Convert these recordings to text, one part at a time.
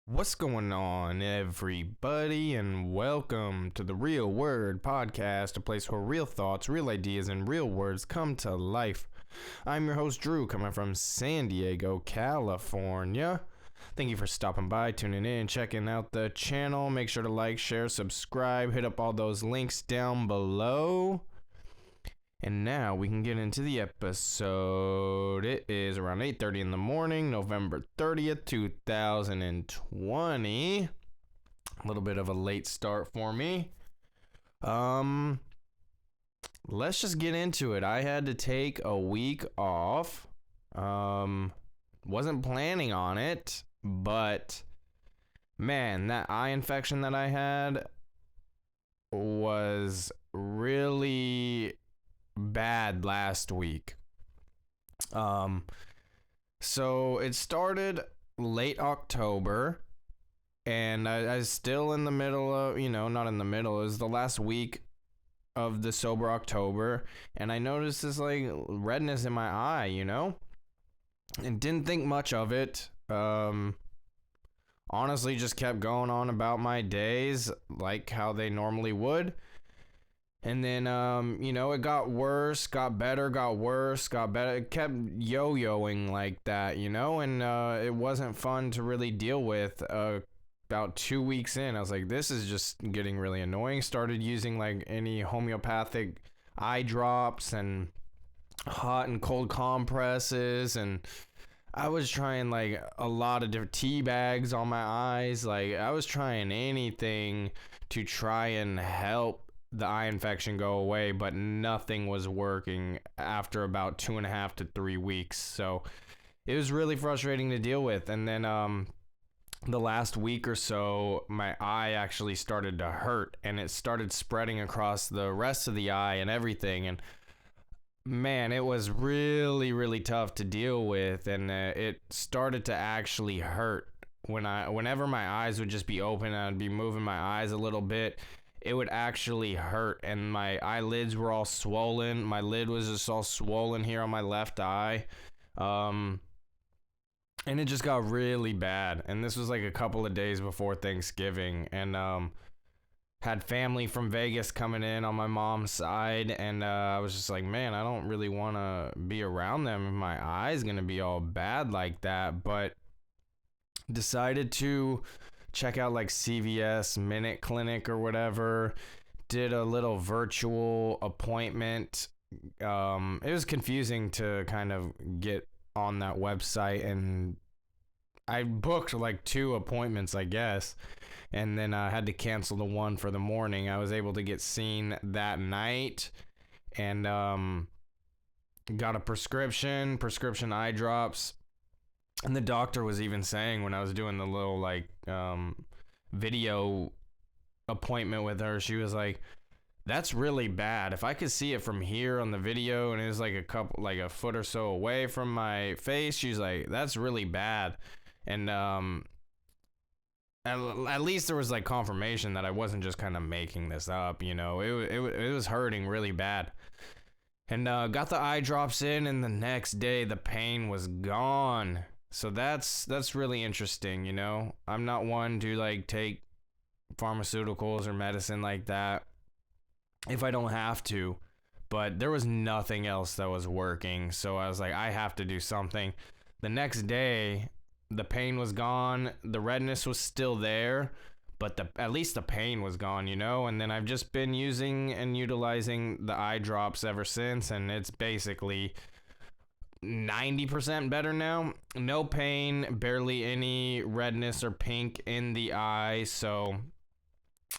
What's going on, everybody, and welcome to the Real Word podcast, a place where real thoughts, real ideas, and real words come to life. I'm your host, Drew, coming from San Diego, California. Thank you for stopping by, tuning in, checking out the channel. Make sure to like, share, subscribe, hit up all those links down below. And now we can get into the episode. It is around 8:30 in the morning, November 30th, 2020. A little bit of a late start for me. Let's just get into it. I had to take a week off. Wasn't planning on it, but man, that eye infection that I had was really bad last week. So it started late October, and I was still in the middle of, not in the middle, it was the last week of the sober October, and I noticed this like redness in my eye, and didn't think much of it. Honestly, just kept going on about my days like how they normally would. And then, it got worse, got better, got worse, got better. It kept yo-yoing like that, and it wasn't fun to really deal with. About 2 weeks in, I was like, this is just getting really annoying. Started using like any homeopathic eye drops and hot and cold compresses, and I was trying like a lot of different tea bags on my eyes. Like, I was trying anything to try and help the eye infection go away, but nothing was working after about 2.5 to 3 weeks. So it was really frustrating to deal with. And then the last week or so, my eye actually started to hurt, and it started spreading across the rest of the eye and everything. And man, it was really, really tough to deal with, and it started to actually hurt. Whenever my eyes would just be open, I'd be moving my eyes a little bit, it would actually hurt, and my eyelids were all swollen. My lid was just all swollen here on my left eye. And it just got really bad. And this was like a couple of days before Thanksgiving, and had family from Vegas coming in on my mom's side, and I was just like, man, I don't really want to be around them if my eye's going to be all bad like that. But decided to check out like CVS Minute Clinic or whatever. Did a little virtual appointment. It was confusing to kind of get on that website, and I booked like 2 appointments, I guess, and then I had to cancel the one for the morning. I was able to get seen that night, and got a prescription eye drops. And the doctor was even saying, when I was doing the little like video appointment with her, she was like, that's really bad. If I could see it from here on the video and it was like a foot or so away from my face, she's like, that's really bad. And at least there was like confirmation that I wasn't just kind of making this up, it was hurting really bad. And got the eye drops in, and the next day the pain was gone. So that's really interesting, I'm not one to like take pharmaceuticals or medicine like that if I don't have to, but there was nothing else that was working. So I was like, I have to do something. The next day, the pain was gone. The redness was still there, but at least the pain was gone, and then I've just been using and utilizing the eye drops ever since, and it's basically 90% better now. No pain, barely any redness or pink in the eye, so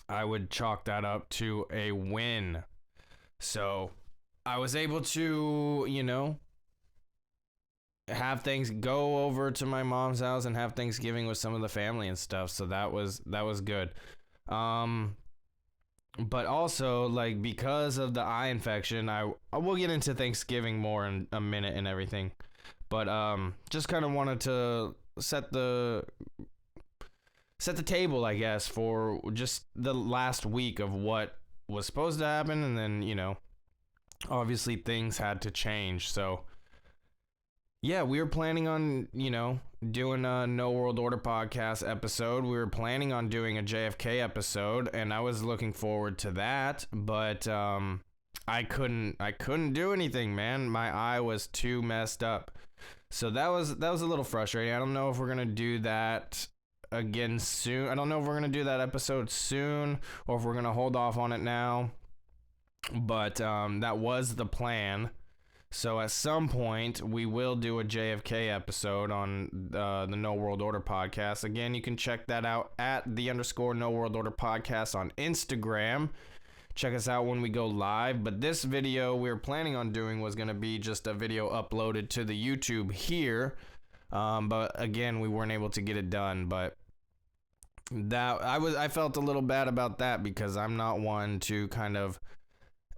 I would chalk that up to a win. So I was able to, have things go over to my mom's house and have Thanksgiving with some of the family and stuff, so that was good. But also, like, because of the eye infection, I will get into Thanksgiving more in a minute and everything. But just kind of wanted to set the table, I guess, for just the last week of what was supposed to happen, and then, obviously things had to change. So yeah, we were planning on, doing a No World Order podcast episode. We were planning on doing a JFK episode, and I was looking forward to that, but I couldn't do anything, man. My eye was too messed up. So that was a little frustrating. I don't know if we're going to do that again soon. I don't know if we're going to do that episode soon or if we're going to hold off on it now. But that was the plan. So at some point, we will do a JFK episode on the No World Order podcast. Again, you can check that out at _No World Order podcast on Instagram. Check us out when we go live. But this video we were planning on doing was going to be just a video uploaded to the YouTube here. But again, we weren't able to get it done. But I felt a little bad about that because I'm not one to kind of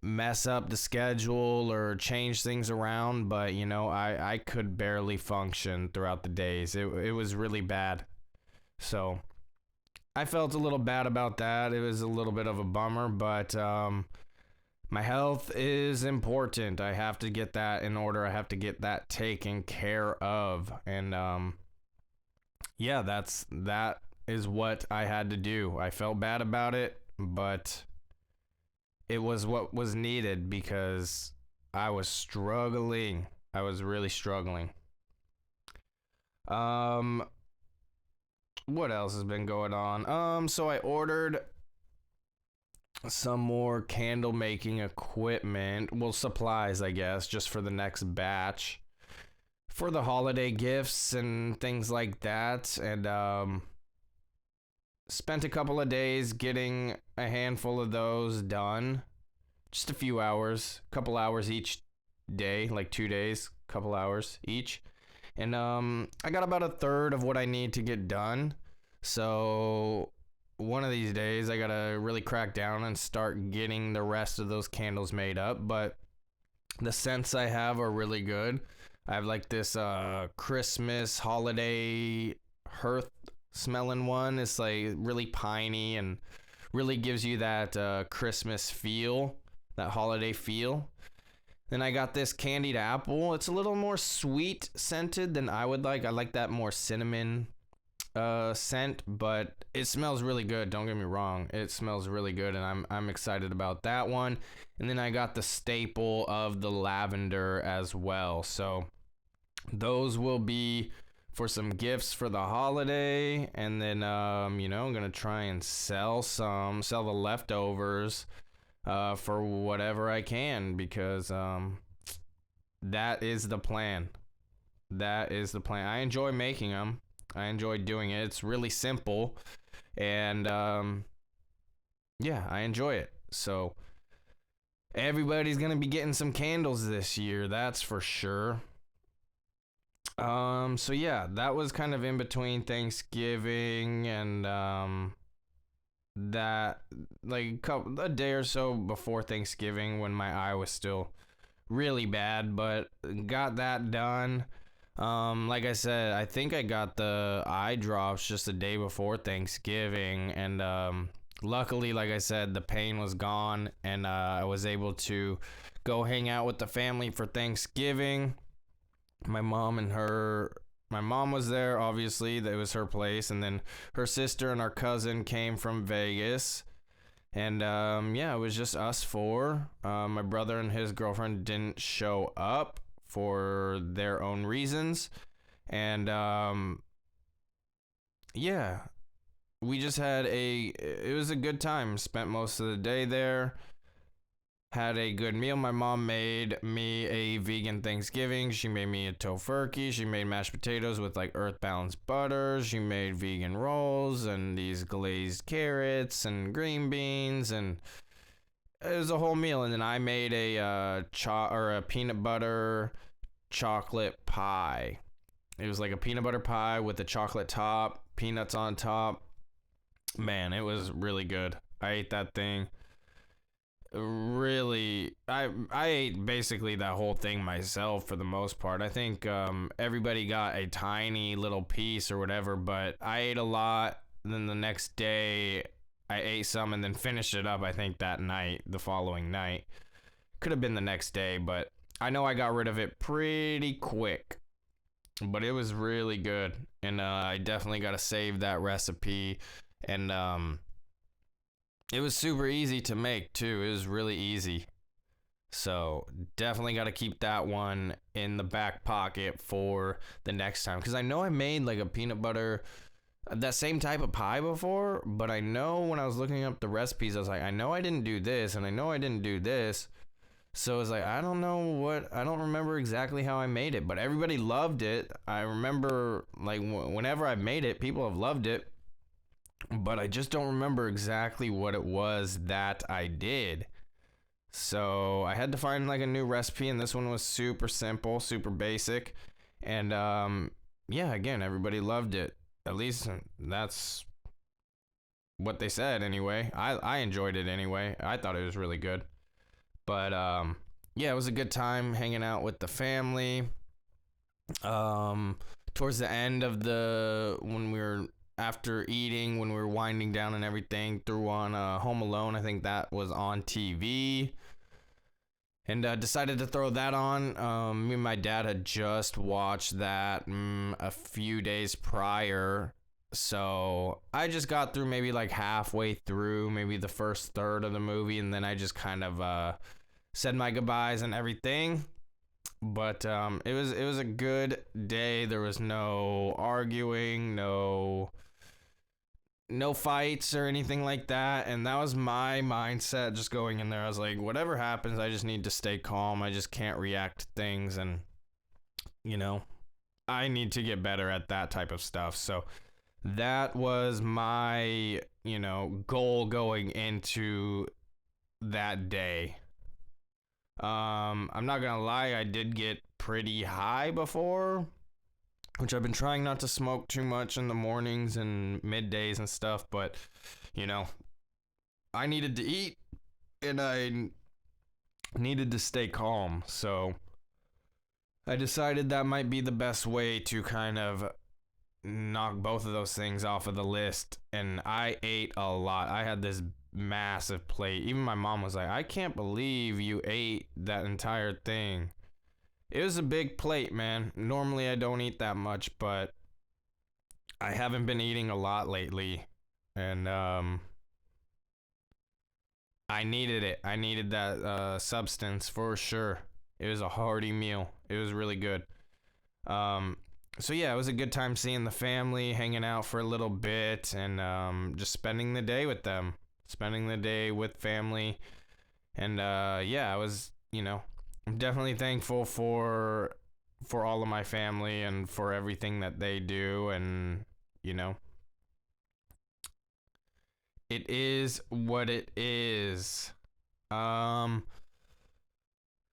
mess up the schedule or change things around, but I could barely function throughout the days. It was really bad. So I felt a little bad about that. It was a little bit of a bummer, but my health is important. I have to get that in order. I have to get that taken care of. And yeah, that is what I had to do. I felt bad about it, but it was what was needed because I was struggling. I was really struggling. What else has been going on? So I ordered some more candle making equipment. Well, supplies, I guess, just for the next batch. For the holiday gifts and things like that. And spent a couple of days getting a handful of those done. Just a few hours, couple hours each day, like 2 days, couple hours each. And I got about a third of what I need to get done. So one of these days I gotta really crack down and start getting the rest of those candles made up. But the scents I have are really good. I have like this Christmas holiday hearth smelling one. It's like really piney and really gives you that Christmas feel, that holiday feel. Then I got this candied apple. It's a little more sweet scented than I would like. I like that more cinnamon scent, but it smells really good. Don't get me wrong. It smells really good, and I'm excited about that one. And then I got the staple of the lavender as well. So those will be for some gifts for the holiday, and then I'm gonna try and sell the leftovers for whatever I can, because that is the plan. I enjoy making them. I enjoy doing it. It's really simple, and yeah, I enjoy it. So everybody's gonna be getting some candles this year, that's for sure. So yeah, that was kind of in between Thanksgiving and that, like a day or so before Thanksgiving, when my eye was still really bad, but got that done. Like I said, I think I got the eye drops just a day before Thanksgiving, and luckily, like I said, the pain was gone, and I was able to go hang out with the family for Thanksgiving. My mom was there, obviously. That was her place. And then her sister and our cousin came from Vegas. And yeah, it was just us four. My brother and his girlfriend didn't show up for their own reasons. And yeah, we just it was a good time. Spent most of the day there. Had a good meal. My mom made me a vegan Thanksgiving. She made me a tofurkey. She made mashed potatoes with like earth balanced butter. She made vegan rolls and these glazed carrots and green beans, and it was a whole meal. And then I made a peanut butter chocolate pie. It was like a peanut butter pie with a chocolate top, peanuts on top. Man, it was really good. I ate that thing. Really, I ate basically that whole thing myself for the most part. I think everybody got a tiny little piece or whatever, but I ate a lot. And then the next day I ate some and then finished it up, I think that night, the following night. Could have been the next day, but I know I got rid of it pretty quick. but it was really good. And I definitely got to save that recipe. And it was super easy to make too. It was really easy. So definitely got to keep that one in the back pocket for the next time. Because I know I made like a peanut butter, that same type of pie before. But I know when I was looking up the recipes, I was like, I know I didn't do this. And I know I didn't do this. So it's like, I don't remember exactly how I made it. But everybody loved it. I remember like whenever I've made it, people have loved it. But I just don't remember exactly what it was that I did. So I had to find like a new recipe, and this one was super simple, super basic. And yeah, again, everybody loved it. At least that's what they said anyway. I enjoyed it anyway. I thought it was really good. But yeah, it was a good time hanging out with the family. Towards the end of when we were after eating, when we were winding down and everything, threw on Home Alone. I think that was on TV. And decided to throw that on. Me and my dad had just watched that a few days prior. So I just got through maybe like halfway through, maybe the first third of the movie. And then I just kind of said my goodbyes and everything. But it was a good day. There was no arguing, no fights or anything like that. And that was my mindset just going in there. I was like, whatever happens, I just need to stay calm. I just can't react to things. And, I need to get better at that type of stuff. So that was my, goal going into that day. I'm not gonna lie, I did get pretty high before, which I've been trying not to smoke too much in the mornings and middays and stuff, but I needed to eat and I needed to stay calm. So I decided that might be the best way to kind of knock both of those things off of the list. And I ate a lot. I had this massive plate. Even my mom was like, I can't believe you ate that entire thing. It was a big plate, man. Normally I don't eat that much, but I haven't been eating a lot lately. And I needed it. I needed that substance for sure. It was a hearty meal. It was really good. So yeah, it was a good time seeing the family, hanging out for a little bit, and just spending the day with them. Spending the day with family. And yeah, I was, I'm definitely thankful for all of my family and for everything that they do. And, it is what it is.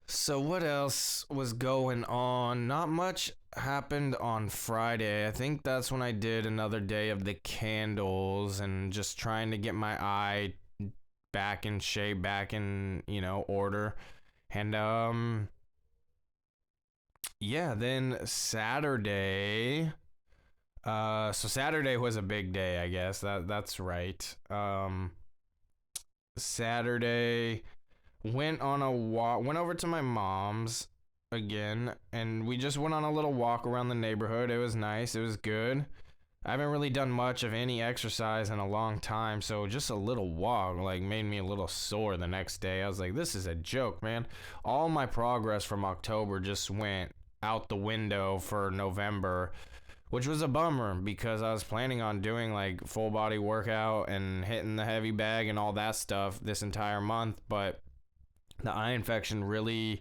So what else was going on? Not much happened on Friday. I think that's when I did another day of the candles and just trying to get my eye back in shape, back in, order. And yeah, then Saturday. So Saturday was a big day, I guess. That's right. Saturday went on a walk, went over to my mom's again, and we just went on a little walk around the neighborhood. It was nice. It was good. I haven't really done much of any exercise in a long time, so just a little walk like made me a little sore the next day. I was like, this is a joke, man. All my progress from October just went out the window for November, which was a bummer because I was planning on doing like full body workout and hitting the heavy bag and all that stuff this entire month, but the eye infection really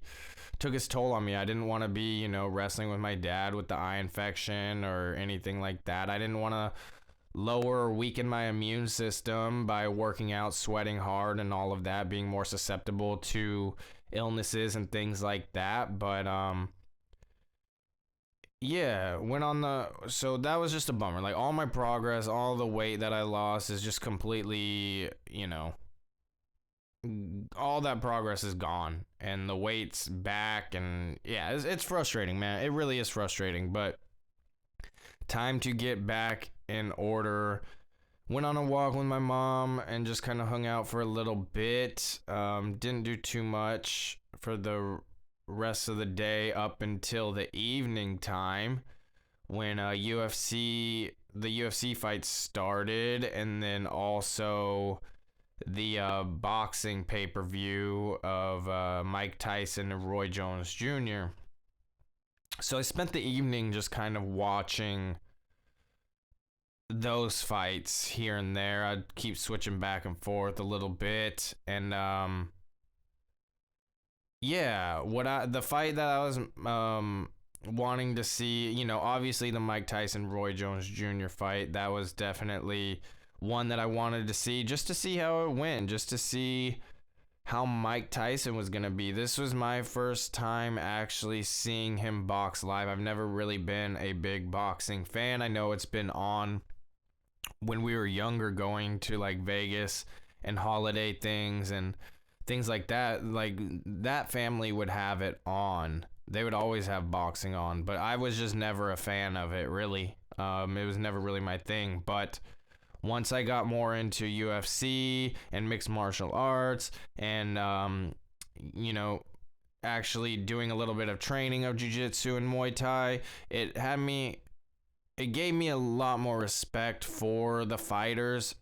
took its toll on me. I didn't want to be, wrestling with my dad with the eye infection or anything like that. I didn't want to lower or weaken my immune system by working out, sweating hard and all of that, being more susceptible to illnesses and things like that. But yeah, so that was just a bummer. Like all my progress, all the weight that I lost is just completely, all that progress is gone and the weight's back. And yeah, it's frustrating, man. It really is frustrating, but time to get back in order. Went on a walk with my mom and just kind of hung out for a little bit. Didn't do too much for the rest of the day up until the evening time. when the UFC fight started, and then also the boxing pay-per-view of Mike Tyson and Roy Jones Jr. So I spent the evening just kind of watching those fights here and there. I'd keep switching back and forth a little bit, and yeah, the fight that I was wanting to see, obviously the Mike Tyson Roy Jones Jr. fight, that was definitely one that I wanted to see, just to see how it went, just to see how Mike Tyson was going to be. This was my first time actually seeing him box live. I've never really been a big boxing fan. I know it's been on when we were younger, going to like Vegas and holiday things and things like that. Like, that family would have it on. They would always have boxing on, but I was just never a fan of it, really. It was never really my thing. But once I got more into UFC and mixed martial arts and, actually doing a little bit of training of jiu-jitsu and Muay Thai, it gave me a lot more respect for the fighters.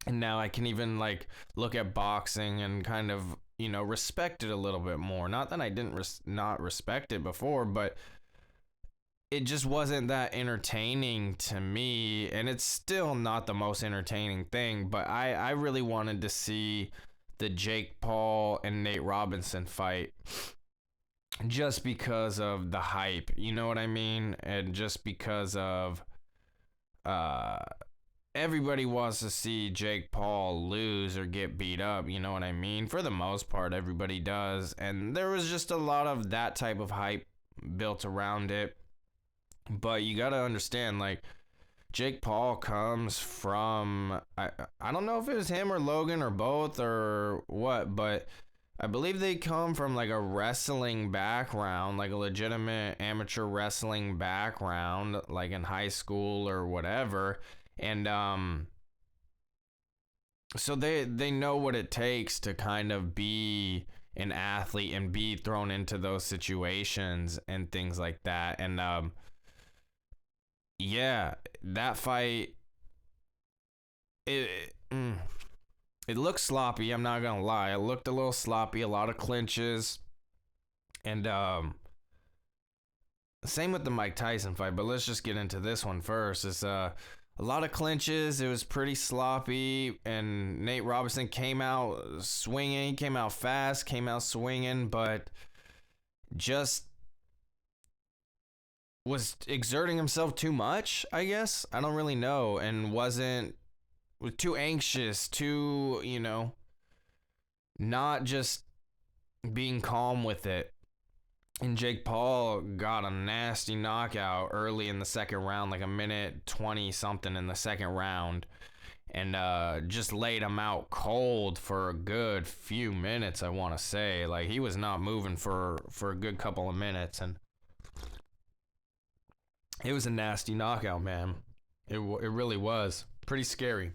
And now I can even like look at boxing and kind of, respect it a little bit more. Not that I didn't not respect it before, but it just wasn't that entertaining to me, and it's still not the most entertaining thing, but I really wanted to see the Jake Paul and Nate Robinson fight just because of the hype, you know what I mean? And just because of everybody wants to see Jake Paul lose or get beat up, you know what I mean? For the most part, everybody does, and there was just a lot of that type of hype built around it. But you gotta understand, like, Jake Paul comes from, I don't know if it was him or Logan or both or what, but I believe they come from like a wrestling background, like a legitimate amateur wrestling background, like in high school or whatever. And so they know what it takes to kind of be an athlete and be thrown into those situations and things like that. And yeah, that fight, it looked sloppy. I'm not gonna lie, it looked a little sloppy. A lot of clinches, and same with the Mike Tyson fight. But let's just get into this one first. It's a lot of clinches. It was pretty sloppy, and Nate Robinson came out swinging. He came out fast, came out swinging, but just was exerting himself too much, I guess. I don't really know, and was too anxious, too, not just being calm with it. And Jake Paul got a nasty knockout early in the second round, like a minute 20 something in the second round, and just laid him out cold for a good few minutes, I want to say. Like, he was not moving for a good couple of minutes, and it was a nasty knockout, man. It really was. Pretty scary.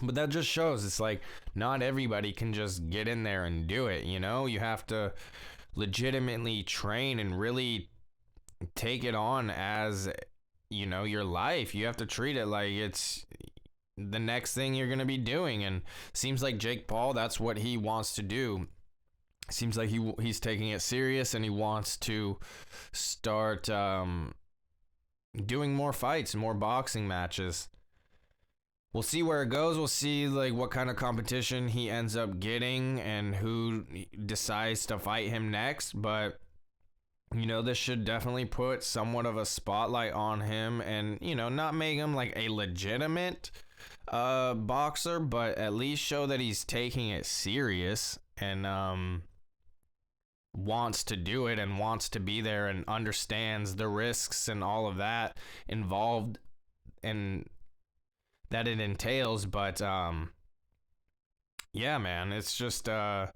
But that just shows it's like not everybody can just get in there and do it, You have to legitimately train and really take it on as, your life. You have to treat it like it's the next thing you're going to be doing. And seems like Jake Paul, that's what he wants to do. Seems like he's taking it serious, and he wants to start doing more fights, more boxing matches. We'll see where it goes. We'll see like what kind of competition he ends up getting and who decides to fight him next. But, this should definitely put somewhat of a spotlight on him and, not make him like a legitimate boxer, but at least show that he's taking it serious and wants to do it and wants to be there and understands the risks and all of that involved and that it entails. But yeah, man, it's just it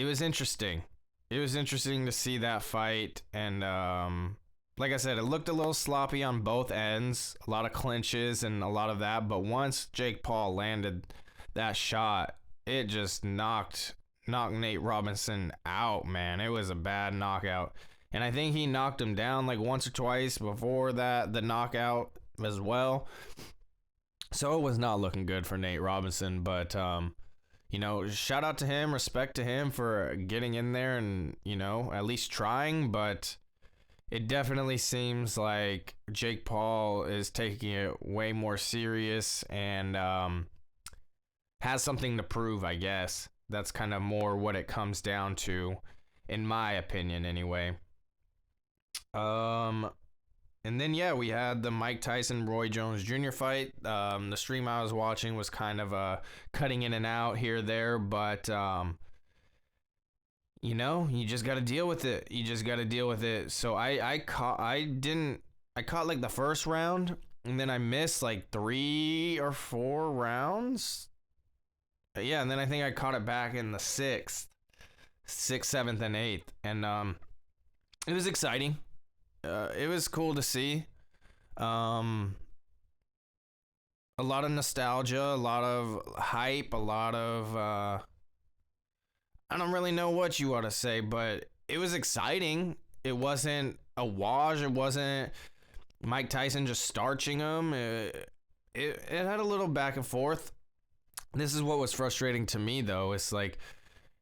was interesting. It was interesting to see that fight, and like I said, it looked a little sloppy on both ends, a lot of clinches and a lot of that, but once Jake Paul landed that shot, it just knocked Nate Robinson out, man. It was a bad knockout. And I think he knocked him down like once or twice before that, the knockout as well. So it was not looking good for Nate Robinson. But, shout out to him, respect to him for getting in there and, at least trying. But it definitely seems like Jake Paul is taking it way more serious and has something to prove, I guess. That's kind of more what it comes down to, in my opinion, anyway. And then, yeah, we had the Mike Tyson Roy Jones Jr. fight. The stream I was watching was kind of cutting in and out here there, but you just got to deal with it. You just got to deal with it. So I caught like the first round, and then I missed like 3 or 4 rounds. Yeah, and then I think I caught it back in the 6th, 7th, and 8th, and it was exciting. It was cool to see. A lot of nostalgia, a lot of hype, a lot of I don't really know what you ought to say, but it was exciting. It wasn't a wash. It wasn't Mike Tyson just starching him. It had a little back and forth. This is what was frustrating to me, though. It's like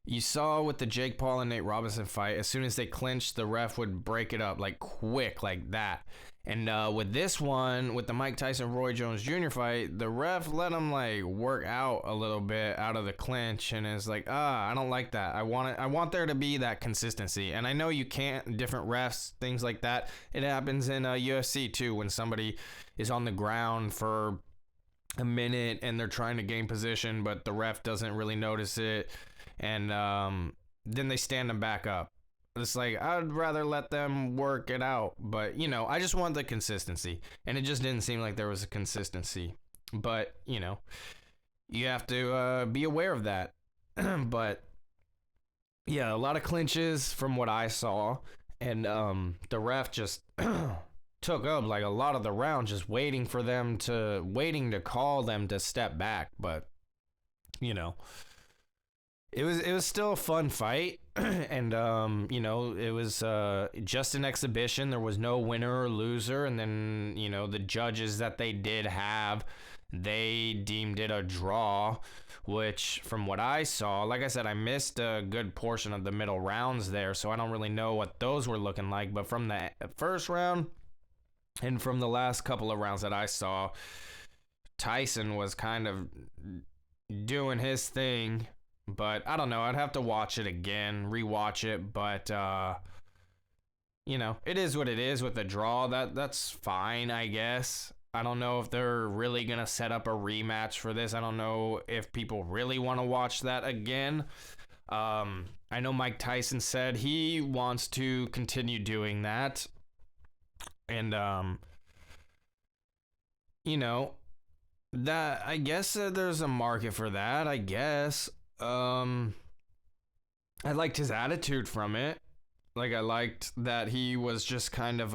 you saw with the Jake Paul and Nate Robinson fight, as soon as they clinched, the ref would break it up like quick, like that. And with this one, with the Mike Tyson Roy Jones Jr. fight, the ref let him like work out a little bit out of the clinch, and it's like, I don't like that. I want there to be that consistency. And I know you can't, different refs, things like that. It happens in UFC too, when somebody is on the ground for a minute and they're trying to gain position, but the ref doesn't really notice it, and then they stand them back up. It's like, I'd rather let them work it out, but I just want the consistency, and it just didn't seem like there was a consistency. But you have to be aware of that. But yeah, a lot of clinches from what I saw, and the ref just took up like a lot of the round, just waiting to call them to step back. But it was still a fun fight. And it was just an exhibition. There was no winner or loser. And then the judges that they did have, they deemed it a draw, which from what I saw, like I said, I missed a good portion of the middle rounds there, so I don't really know what those were looking like. But from the first round and from the last couple of rounds that I saw, Tyson was kind of doing his thing. But I don't know. I'd have to watch it again, rewatch it. But, it is what it is with a draw. That's fine, I guess. I don't know if they're really going to set up a rematch for this. I don't know if people really want to watch that again. I know Mike Tyson said he wants to continue doing that. And, that, I guess there's a market for that, I guess. I liked his attitude from it. Like, I liked that he was just kind of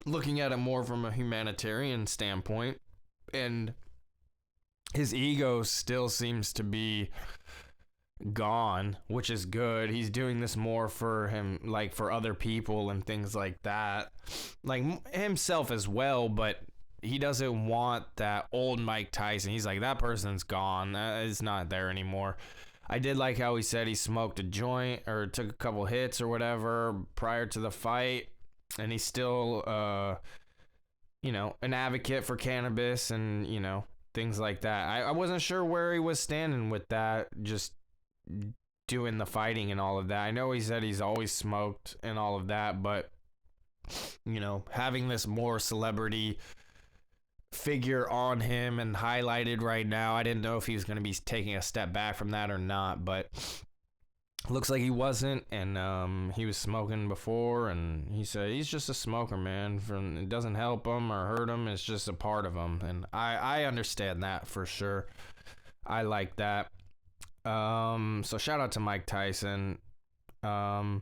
looking at it more from a humanitarian standpoint, and his ego still seems to be gone, which is good. He's doing this more for him, like for other people and things like that, like himself as well, but he doesn't want that old Mike Tyson. He's like, that person's gone. It's not there anymore. I did like how he said he smoked a joint or took a couple hits or whatever prior to the fight. And he's still, an advocate for cannabis and, things like that. I wasn't sure where he was standing with that, just doing the fighting and all of that. I know he said he's always smoked and all of that, but, having this more celebrity figure on him and highlighted right now, I didn't know if he was going to be taking a step back from that or not, but looks like he wasn't. And he was smoking before, and he said he's just a smoker, man. It doesn't help him or hurt him. It's just a part of him, and I understand that for sure. I like that. So shout out to Mike Tyson. Roy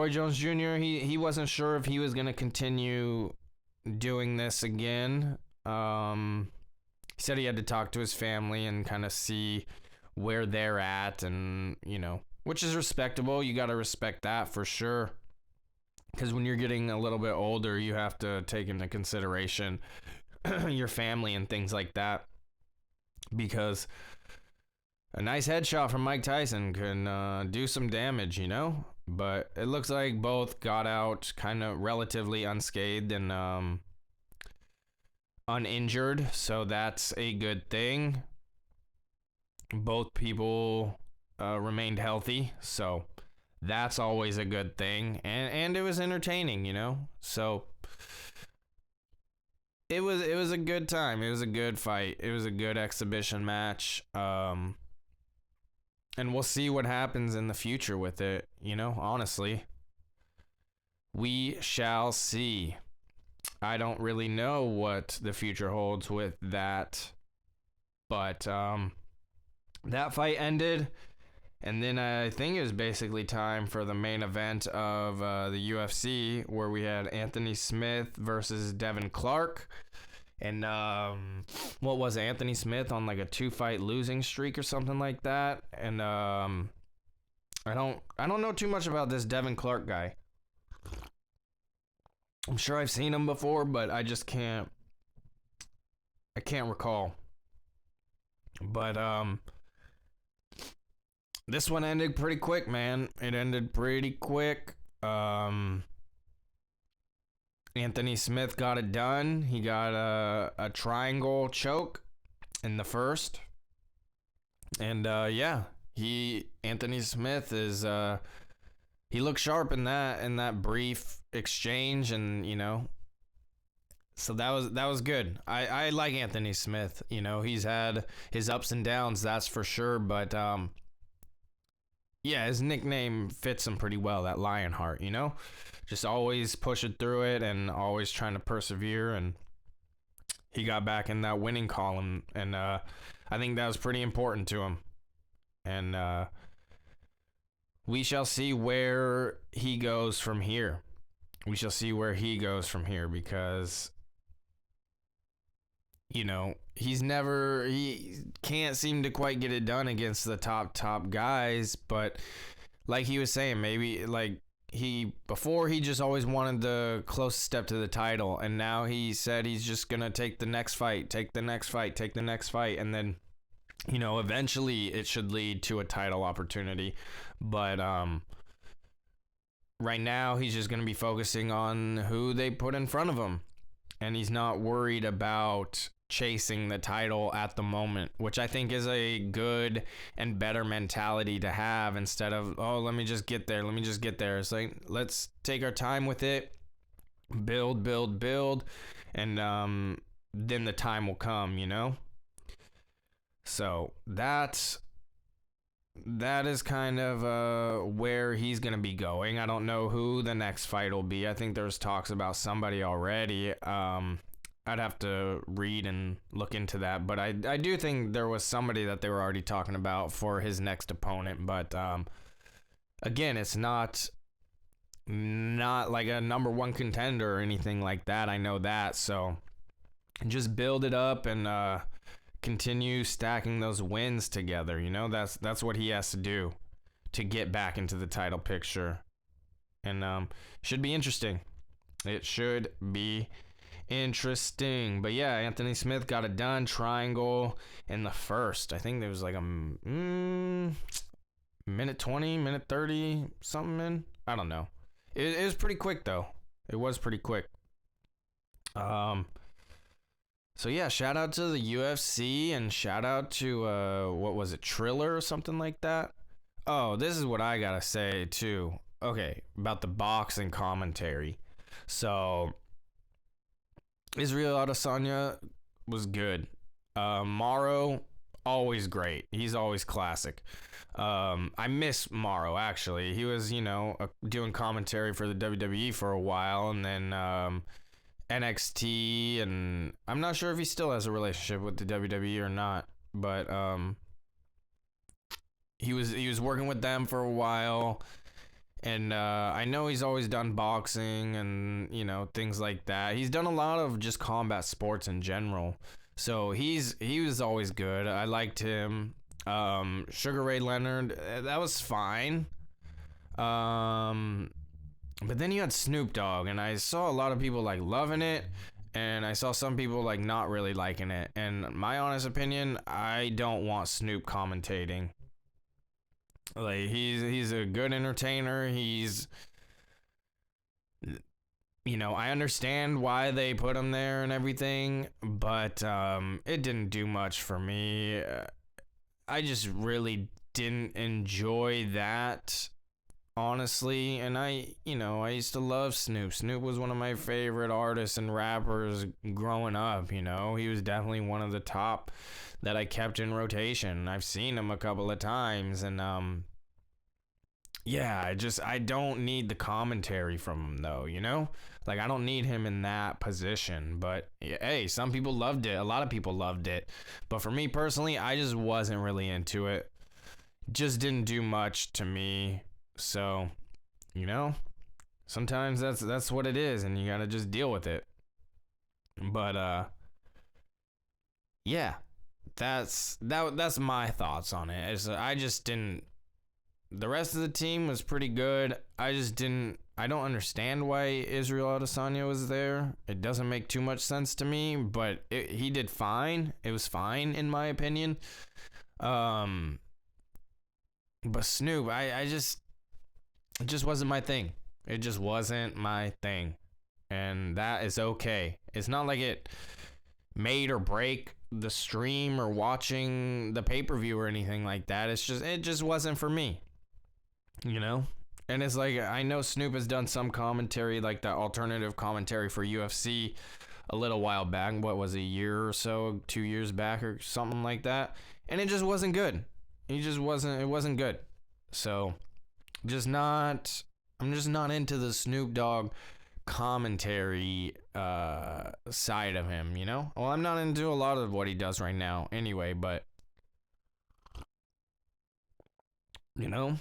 Jones Jr., he wasn't sure if he was going to continue doing this again. He said he had to talk to his family and kind of see where they're at, and which is respectable. You got to respect that for sure. because when you're getting a little bit older, you have to take into consideration your family and things like that, because a nice headshot from Mike Tyson can do some damage, you know? But it looks like both got out kind of relatively unscathed and uninjured, so that's a good thing. Both people remained healthy, so that's always a good thing. And it was entertaining, you know? So it was a good time. It was a good fight. It was a good exhibition match. And we'll see what happens in the future with it, you know, honestly. We shall see. I don't really know what the future holds with that. But that fight ended, and then I think it was basically time for the main event of the UFC, where we had Anthony Smith versus Devin Clark. And what was it? Anthony Smith on like a 2-fight losing streak or something like that. And I don't know too much about this Devin Clark guy. I'm sure I've seen him before, but I can't recall. But this one ended pretty quick, man. It ended pretty quick. Anthony Smith got it done. He got a triangle choke in the first. And yeah, Anthony Smith is he looked sharp in that brief exchange, and you know, so that was good. I like Anthony Smith. You know, he's had his ups and downs, that's for sure, but yeah, his nickname fits him pretty well, that Lionheart, you know? Just always pushing through it and always trying to persevere, and he got back in that winning column, and I think that was pretty important to him. And we shall see where he goes from here. Because, you know, he can't seem to quite get it done against the top guys, but like he was saying, maybe like before he just always wanted the closest step to the title, and now he said he's just gonna take the next fight, and then, you know, eventually it should lead to a title opportunity. But right now he's just gonna be focusing on who they put in front of him, and he's not worried about chasing the title at the moment, which I think is a good and better mentality to have, instead of, oh, let me just get there. It's like, let's take our time with it, build, and then the time will come, you know? So that is kind of where he's going to be going. I don't know who the next fight will be. I think there's talks about somebody already. I'd have to read and look into that, but I do think there was somebody that they were already talking about for his next opponent. But again, it's not like a number one contender or anything like that. I know that. So just build it up and continue stacking those wins together. You know, that's what he has to do to get back into the title picture. And should be interesting. It should be interesting. But yeah, Anthony Smith got it done. Triangle in the first. I think there was like a minute 20, minute 30 something in. I don't know. It was pretty quick though. It was pretty quick. So yeah, shout out to the UFC, and shout out to what was it, Triller or something like that. Oh, this is what I gotta say too. Okay, about the boxing commentary. So Israel Adesanya was good. Morrow, always great. He's always classic. I miss Morrow, actually. He was, you know, doing commentary for the WWE for a while, and then NXT, and I'm not sure if he still has a relationship with the WWE or not, but he was working with them for a while. And I know he's always done boxing and, you know, things like that. He's done a lot of just combat sports in general. So he was always good. I liked him. Sugar Ray Leonard, that was fine. But then you had Snoop Dogg, and I saw a lot of people like loving it, and I saw some people like not really liking it. And my honest opinion, I don't want Snoop commentating. Like he's a good entertainer. He's, you know, I understand why they put him there and everything, but it didn't do much for me. I just really didn't enjoy that, honestly. And I used to love Snoop. Snoop was one of my favorite artists and rappers growing up. You know, he was definitely one of the top that I kept in rotation. I've seen him a couple of times, and yeah, I don't need the commentary from him, though, you know? Like, I don't need him in that position. But hey, some people loved it. A lot of people loved it. But for me personally, I just wasn't really into it. Just didn't do much to me. So, you know, sometimes that's what it is, and you gotta just deal with it. But yeah, that's my thoughts on it. I just didn't. The rest of the team was pretty good. I don't understand why Israel Adesanya was there. It doesn't make too much sense to me, but he did fine. It was fine in my opinion. But Snoop, it just wasn't my thing. It just wasn't my thing. And that is okay. It's not like it made or break the stream or watching the pay-per-view or anything like that. It just wasn't for me. You know? And it's like, I know Snoop has done some commentary, like the alternative commentary for UFC a little while back. What was it, a year or so, 2 years back or something like that? And it just wasn't good. It wasn't good. So, I'm just not into the Snoop Dogg commentary side of him, you know? Well, I'm not into a lot of what he does right now anyway, but, you know,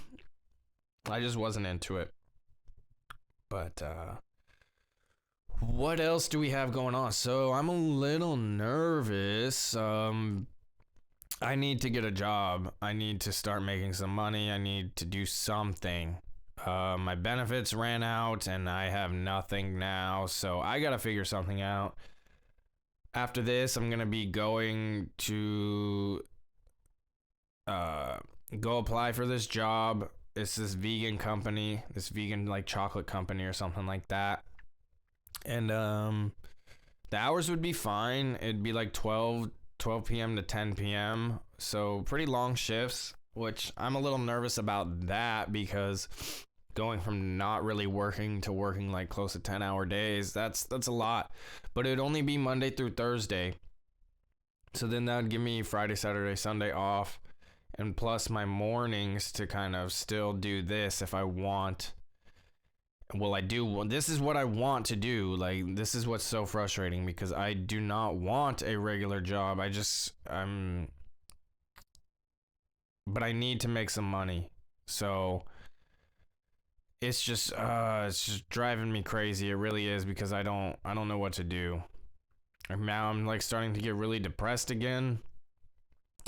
I just wasn't into it. But what else do we have going on? So I'm a little nervous. I need to get a job. I need to start making some money. I need to do something. My benefits ran out and I have nothing now, so I gotta figure something out. After this, I'm gonna be going to go apply for this job. It's this vegan company, this vegan like chocolate company or something like that. And the hours would be fine. It'd be like 12 p.m. to 10 p.m. So pretty long shifts, which I'm a little nervous about that because going from not really working to working like close to 10-hour days, that's a lot. But it'd only be Monday through Thursday. So then that would give me Friday, Saturday, Sunday off. And plus my mornings to kind of still do this if I want. This is what I want to do. Like, this is what's so frustrating because I do not want a regular job. But I need to make some money. So it's just driving me crazy. It really is, because I don't know what to do. And now I'm like starting to get really depressed again.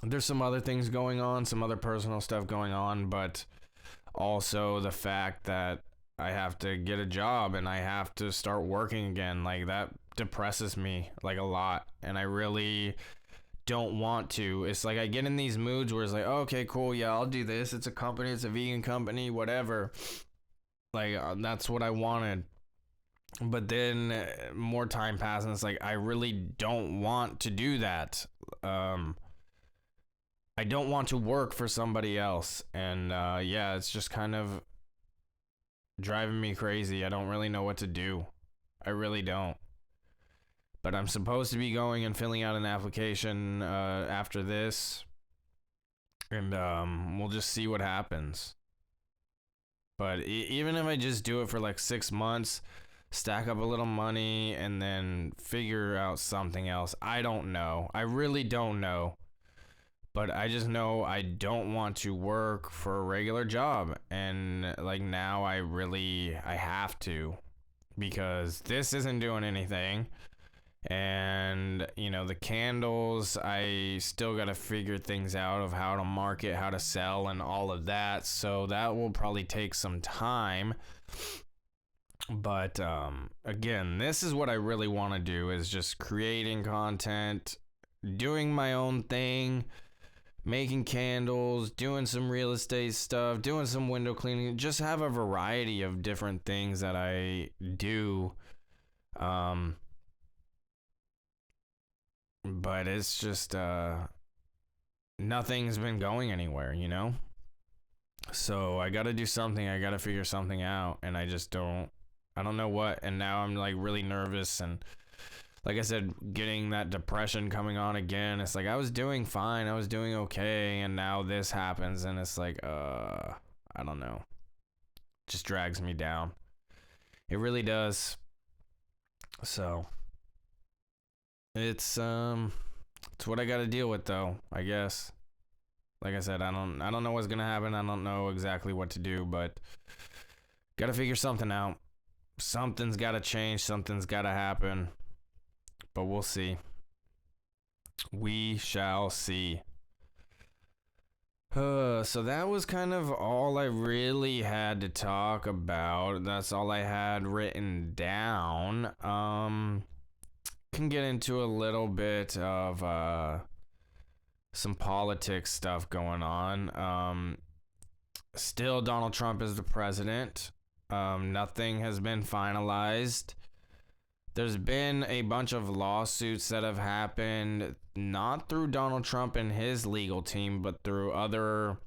There's some other things going on, some other personal stuff going on, but also the fact that I have to get a job and I have to start working again, like that depresses me like a lot, and I really don't want to. It's like I get in these moods where it's like, oh, okay, cool, yeah, I'll do this. It's a company, it's a vegan company, whatever. Like that's what I wanted. But then more time passes, and it's like I really don't want to do that. I don't want to work for somebody else, and yeah, it's just kind of driving me crazy. I don't really know what to do. I really don't. But I'm supposed to be going and filling out an application after this, and we'll just see what happens. But even if I just do it for like 6 months, stack up a little money, and then figure out something else, I don't know. I really don't know. But I just know I don't want to work for a regular job. And like now I have to, because this isn't doing anything. And, you know, the candles, I still got to figure things out of how to market, how to sell, and all of that. So that will probably take some time. But again, this is what I really want to do, is just creating content, doing my own thing, making candles, doing some real estate stuff, doing some window cleaning, just have a variety of different things that I do. But it's just nothing's been going anywhere, you know? So I got to do something. I got to figure something out, and I don't know what. And now I'm like really nervous, and like I said, getting that depression coming on again. It's like I was doing fine. I was doing okay, and now this happens, and it's like I don't know. Just drags me down. It really does. So it's what I got to deal with, though, I guess. Like I said, I don't know what's gonna happen. I don't know exactly what to do, but gotta figure something out. Something's gotta change. Something's gotta happen. But we'll see. We shall see. So that was kind of all I really had to talk about. That's all I had written down. Can get into a little bit of some politics stuff going on. Still, Donald Trump is the president. Nothing has been finalized. There's been a bunch of lawsuits that have happened, not through Donald Trump and his legal team, but through other,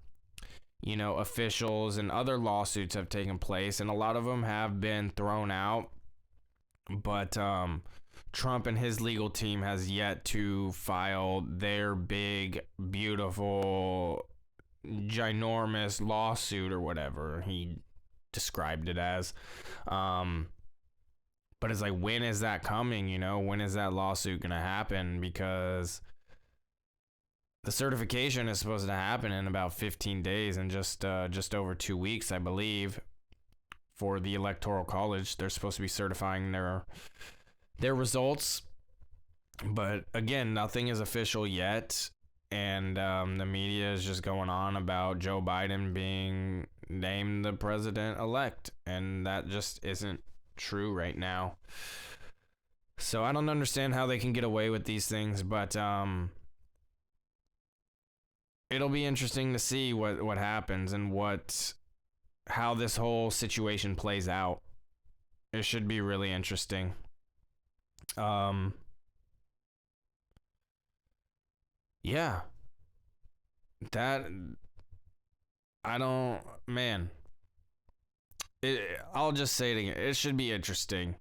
officials, and other lawsuits have taken place, and a lot of them have been thrown out. But Trump and his legal team has yet to file their big, beautiful, ginormous lawsuit, or whatever he described it as. But it's like, when is that coming? When is that lawsuit gonna happen? Because the certification is supposed to happen in about 15 days, and just over 2 weeks, I believe, for the Electoral College. They're supposed to be certifying their results. But again, nothing is official yet. And the media is just going on about Joe Biden being named the president-elect. And that just isn't true right now. So I don't understand how they can get away with these things. But it'll be interesting to see what happens and how this whole situation plays out. It should be really interesting. Yeah. That, I don't, man. I'll just say it again. It should be interesting.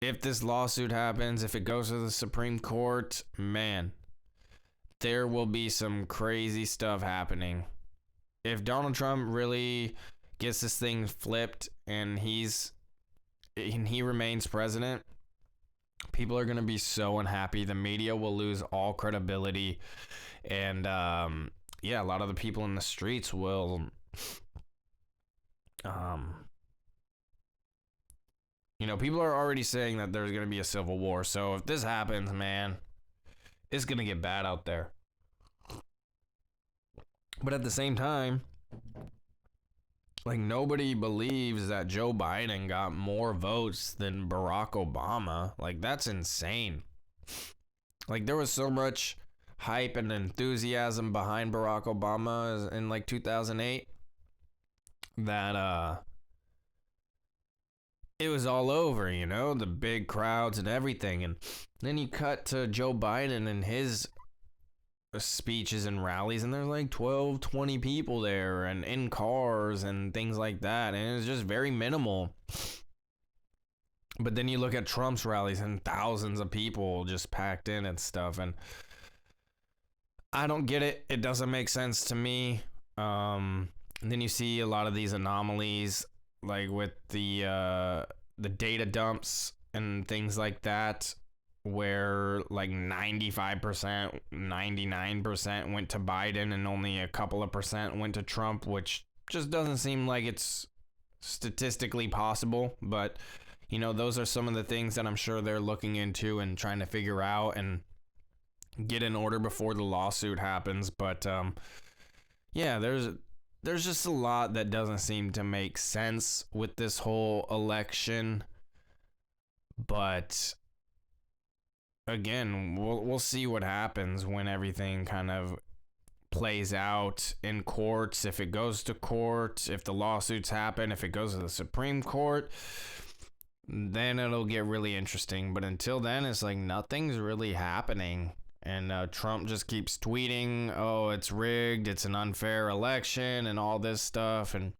If this lawsuit happens, if it goes to the Supreme Court, man, there will be some crazy stuff happening. If Donald Trump really gets this thing flipped and he remains president, people are going to be so unhappy. The media will lose all credibility. And, a lot of the people in the streets will, people are already saying that there's going to be a civil war. So if this happens, man, it's going to get bad out there. But at the same time, like, nobody believes that Joe Biden got more votes than Barack Obama. Like, that's insane. Like, there was so much hype and enthusiasm behind Barack Obama in like 2008 that it was all over, the big crowds and everything. And then you cut to Joe Biden and his speeches and rallies, and there's like 12, 20 people there and in cars and things like that, and it's just very minimal. But then you look at Trump's rallies and thousands of people just packed in and stuff, and I don't get it. It doesn't make sense to me. And then you see a lot of these anomalies, like with the data dumps and things like that, where like 95%, 99% went to Biden and only a couple of percent went to Trump, which just doesn't seem like it's statistically possible. But, those are some of the things that I'm sure they're looking into and trying to figure out and get in order before the lawsuit happens. But, there's there's just a lot that doesn't seem to make sense with this whole election. But again, we'll see what happens when everything kind of plays out in courts. If it goes to court, if the lawsuits happen, if it goes to the Supreme Court, then it'll get really interesting. But until then, it's like nothing's really happening. And Trump just keeps tweeting, oh, it's rigged, it's an unfair election, and all this stuff. And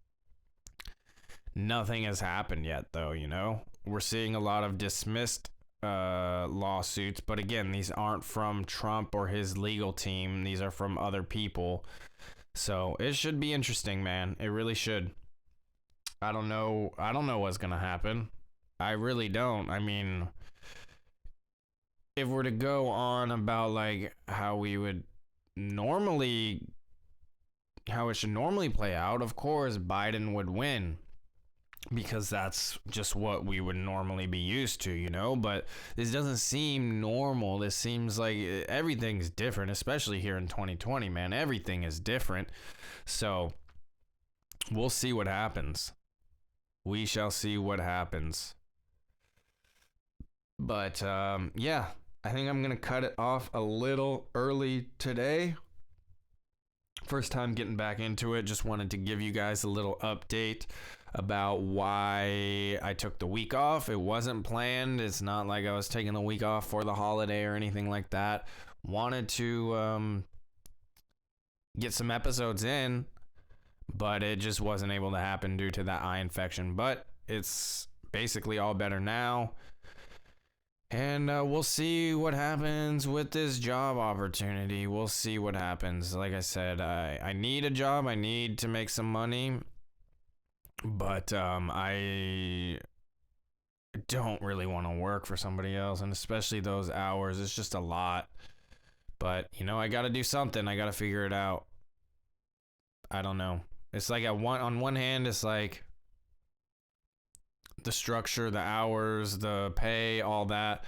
nothing has happened yet, though, you know? We're seeing a lot of dismissed lawsuits, but again, these aren't from Trump or his legal team. These are from other people. So it should be interesting, man. It really should. I don't know what's gonna happen. I really don't. I mean, if we're to go on about like how it should normally play out, of course Biden would win, because that's just what we would normally be used to, you know? But this doesn't seem normal. This seems like everything's different, especially here in 2020, man. Everything is different. So we'll see what happens. We shall see what happens. But yeah, I think I'm going to cut it off a little early today. First time getting back into it. Just wanted to give you guys a little update about why I took the week off. It wasn't planned. It's not like I was taking the week off for the holiday or anything like that. Wanted to get some episodes in, but it just wasn't able to happen due to that eye infection. But it's basically all better now. And we'll see what happens with this job opportunity. We'll see what happens. Like I said, I need a job. I need to make some money. But I don't really want to work for somebody else, and especially those hours. It's just a lot. But, you know, I got to do something. I got to figure it out. I don't know. It's like on one hand, it's like the structure, the hours, the pay, all that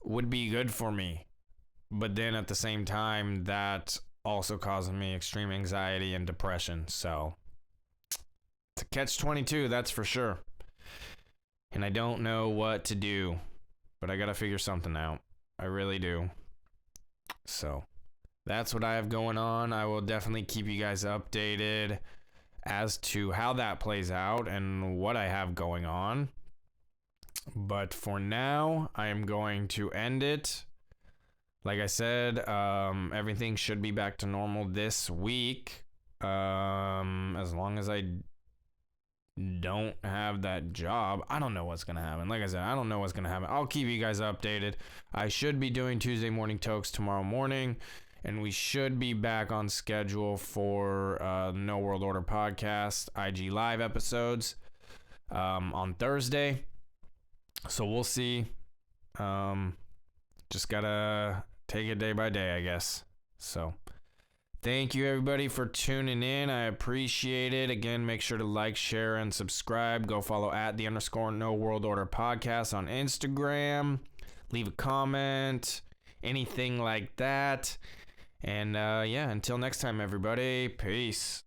would be good for me. But then at the same time, that also causes me extreme anxiety and depression. So it's a catch-22, that's for sure. And I don't know what to do, but I got to figure something out. I really do. So that's what I have going on. I will definitely keep you guys updated as to how that plays out and what I have going on. But for now, I am going to end it. Like I said, everything should be back to normal this week. As long as I don't have that job. I don't know what's going to happen. Like I said, I don't know what's going to happen. I'll keep you guys updated. I should be doing Tuesday morning tokes tomorrow morning. And we should be back on schedule for No World Order podcast IG Live episodes on Thursday. So we'll see. Just gotta take it day by day, I guess. So thank you, everybody, for tuning in. I appreciate it. Again, make sure to like, share, and subscribe. Go follow @_No World Order podcast on Instagram. Leave a comment, anything like that. And yeah, until next time, everybody, peace.